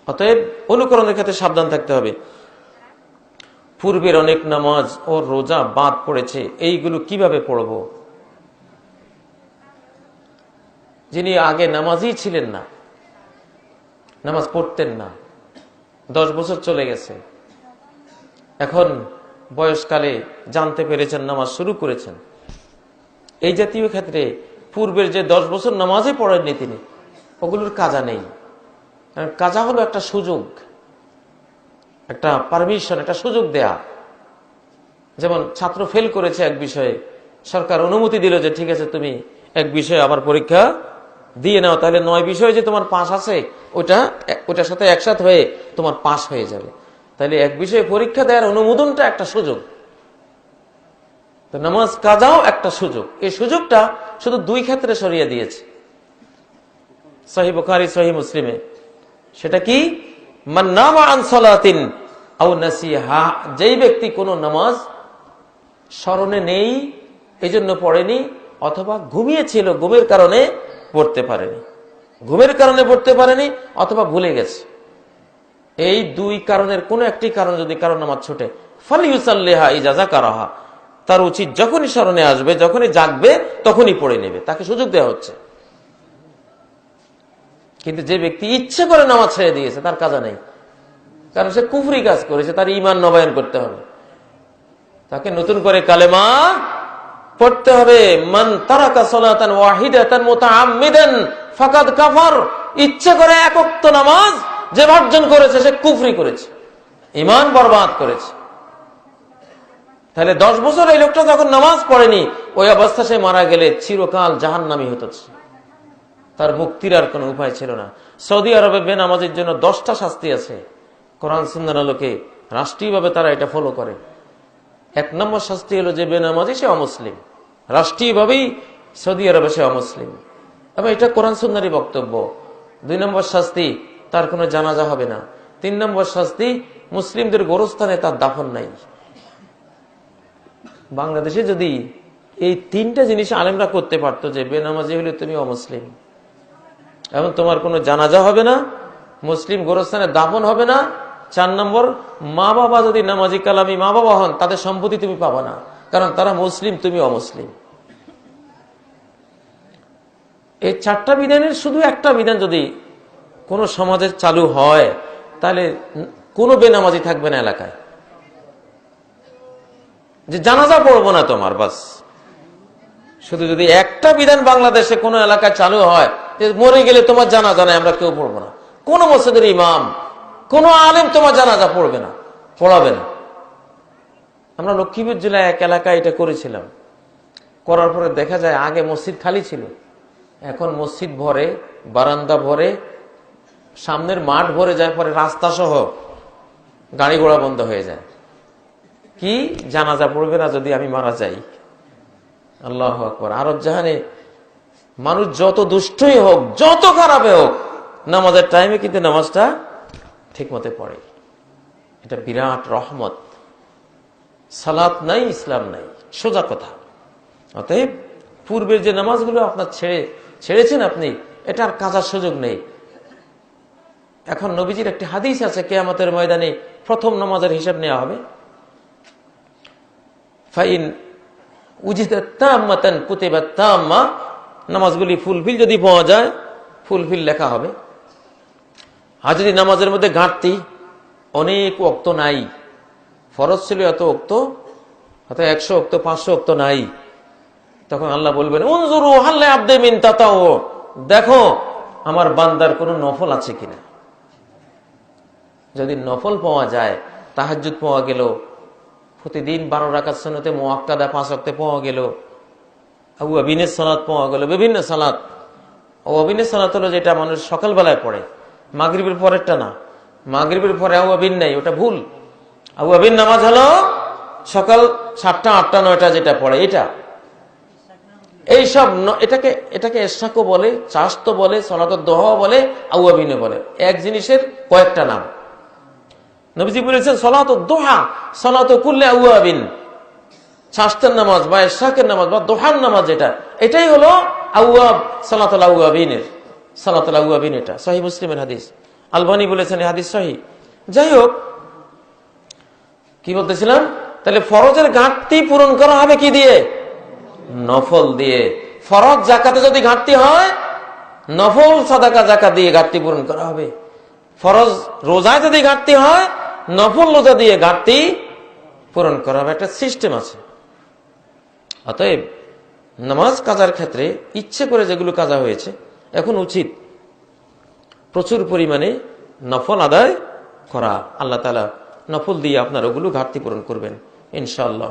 অতএব অনুকরণের ক্ষেত্রে সাবধান থাকতে হবে। পূর্বের অনেক নামাজ ও রোজা বাদ পড়েছে, এইগুলো কিভাবে পড়ব? যিনি আগে নামাজই ছিলেন না, নামাজ পড়তেন না, 10 বছর চলে গেছে, এখন বয়সকালে জানতে পেরেছেন, নামাজ শুরু করেছেন, এই জাতীয় ক্ষেত্রে পূর্বের যে 10 বছর নামাজই পড়েননি তিনি, ওগুলোর কাজা নেই। কারণ কাজা হলো একটা সুযোগ, একটা পারমিশন, একটা সুযোগ দেয়া। যেমন ছাত্র ফেল করেছে এক বিষয়ে, সরকার অনুমতি দিল যে ঠিক আছে তুমি এক বিষয়ে আবার পরীক্ষা দিয়ে নাও, তাহলে 9 বিষয়ে যে তোমার পাস আছে ওটার সাথে একসাথে হয়ে তোমার পাস হয়ে যাবে। তাহলে এক বিষয়ে পরীক্ষা দেওয়ার অনুমোদনটা একটা সুযোগ, তো নামাজ কাজাও একটা সুযোগ। এই সুযোগটা শুধু 2 ক্ষেত্রে সরিয়ে দিয়েছে সহিহ বুখারী সহিহ মুসলিমে। সেটা কি? মান নামা আন সালাতিন আও নাসিহা, যেই ব্যক্তি কোনো নামাজ স্মরণে নেই এজন্য পড়েনি, অথবা ঘুমিয়েছিল ঘুমের কারণে পড়তে পারেনি, অথবা ভুলে গেছে, এই 2 কারণের কোন একটি কারণ যদি কারো নামাজ ছুটে, ফালিউসাল্লিহা ইজা যাকারাহা, তার উচিত যখনই স্মরণে আসবে, যখনই জাগবে তখনই পড়ে নেবে, তাকে সুযোগ দেওয়া হচ্ছে। কিন্তু যে ব্যক্তি ইচ্ছে করে নামাজ ছেড়ে দিয়েছে তার কাজা নেই, কারণ সে কুফরি কাজ করেছে, তার ঈমান নবায়ন করতে হবে, তাকে নতুন করে কালেমা পড়তে হবে। মান তারাকা সালাতান ওয়াহিদাতান মুতাআম্মিদান ফাকাদ কাফার, ইচ্ছে করে এক ওয়াক্ত নামাজ যে বর্জন করেছে সে কুফরি করেছে, ঈমান বরবাদ করেছে। তাহলে 10 বছর এই লোকটা যখন নামাজ পড়েনি, ওই অবস্থা সে মারা গেলে চিরকাল জাহান্নামী হতো, তার মুক্তির আর কোনো উপায় ছিল না। সৌদি আরবে বেনামাজির জন্য 10টা শাস্তি আছে, কোরআন সুন্নাহর আলোকে রাষ্ট্রীয়ভাবে তারা এটা ফলো করে। 1 নম্বর শাস্তি হলো যে বেনামাজি সে অমুসলিম, রাষ্ট্রীয়ভাবেই সৌদি আরবে সে অমুসলিম, এবং এটা কোরআন সুন্নাহরই বক্তব্য। 2 নম্বর শাস্তি, তার কোনো জানাজা হবে না। 3 নম্বর শাস্তি, মুসলিমদের গোরস্থানে তার দাফন নাই। বাংলাদেশে যদি এই 3টা জিনিস আলেমরা করতে পারতো, যে বেনামাজি হলে তুমি অমুসলিম, এবং তোমার কোনো জানাজা হবে না, মুসলিম গোরস্থানে দাফন হবে না। 4 নম্বর, মা বাবা যদি নামাজি কালামি মা বাবা হন, তাদের সম্পত্তি তুমি পাবা না, কারণ তারা মুসলিম, তুমি অমুসলিম। এই 4টা বিধানের শুধু একটা বিধান যদি কোন সমাজে চালু হয়, তাহলে কোনো বেনামাজি থাকবে না এলাকায়, যে জানাজা পড়বো না তোমার, বাস। শুধু যদি একটা বিধান বাংলাদেশে কোন এলাকায় চালু হয়, যে মরে গেলে তোমার জানাজা নাই, আমরা কেউ পড়বো না, কোন মসজিদের ইমাম, কোন আলেম তোমার জানাজা পড়বে না, পড়াবে না। আমরা লক্ষ্মীপুর জেলায় এক এলাকায় এটা করেছিলাম, করার পরে দেখা যায় আগে মসজিদ খালি ছিল, এখন মসজিদ ভরে, বারান্দা ভরে, সামনের মাঠ ভরে যায়, পরে রাস্তা সহ গাড়ি ঘোড়া বন্ধ হয়ে যায়। কি জানাজা পড়বে না যদি আমি মারা যাই? আল্লাহু আকবার। আরব জাহানে মানুষ যত দুষ্টই হোক, যত খারাপে হোক, নামাজের টাইমে কিন্তু নামাজটা ঠিক মতো পড়ে, এটা বিরাট রহমত। সালাত নাই, ইসলাম নাই, সোজা কথা। অতএব পূর্বের যে নামাজগুলো আপনার ছেড়েছেন আপনি, এটার কাজার সুযোগ নেই। এখন নবীজির একটি হাদিস আছে, কিয়ামতের ময়দানে প্রথম নামাজের হিসাব নেওয়া হবে। ফাইন উজিদাত তাম্মাতান কুতিবাত তাম্মা, নামাজগুলি ফুলফিল যদি পাওয়া যায়, ফুলফিল লেখা হবে। আর যদি নামাজের মধ্যে ঘাটতি, অনেক ওয়াক্ত নাই, ফরজ ছিল এত ওয়াক্ত, হয়তো 100 ওয়াক্ত 500 ওয়াক্ত নাই, তখন আল্লাহ বলবেন উনজুরু হাল আবদি মিন তাতাউ, দেখো আমার বান্দার কোন নফল আছে কিনা। যদি নফল পাওয়া যায়, তাহাজ্জুদ পাওয়া গেল, প্রতিদিন 12 রাকাত সুন্নতে মুআক্কাদা 5 ওয়াক্তে পাওয়া গেল, আওয়াবিনের সালাত পাওয়া গেল, বিভিন্ন সালাত। আওয়াবিনের সালাত হলো যেটা মানুষ সকালবেলায় পড়ে, মাগরিবের পরেরটা না, মাগরিবের পরে আওয়াবিন নাই, ওটা ভুল। আওয়াবিন নামাজ হলো সকাল 7টা 8টা 9টা যেটা পড়ে, এটা এইসব এটাকে ইশরাকও বলে, চাশতো বলে, সালাতুদ দুহা বলে, আওয়াবিনও বলে, এক জিনিসের কয়েকটা নাম। নবীজি বলেছেন সালাতুদ দুহা সালাতু কুল্লি আওয়াবিন, চাশতের নামাজ বা ইশরাকের নামাজ বা দুহার নামাজ যেটা, এটাই হলো আওয়াব, সালাতুল আওয়াবিনের, সালাতুল আওয়াবিন, এটা সহিহ মুসলিমের হাদিস। আলবানী বলেছেন এই হাদিস সহিহ। যাই হোক, কি বলতেছিলাম, তাহলে ফরজের ঘাটতি পূরণ করা হবে কি দিয়ে? নফল দিয়ে। ফরজ জাকাতে যদি ঘাটতি হয়, নফল সাদাকা জাকাত দিয়ে ঘাটতি পূরণ করা হবে। ফরজ রোজায় যদি ঘাটতি হয়, নফল রোজা দিয়ে ঘাটতি পূরণ করা হবে। একটা সিস্টেম আছে। অতএব নামাজ কাজার ক্ষেত্রে ইচ্ছে করে যেগুলো কাজা হয়েছে, এখন উচিত প্রচুর পরিমাণে নফল আদায় করা। আল্লাহ তাআলা নফল দিয়ে আপনার ওগুলো ঘাটতি পূরণ করবেন ইনশাআল্লাহ।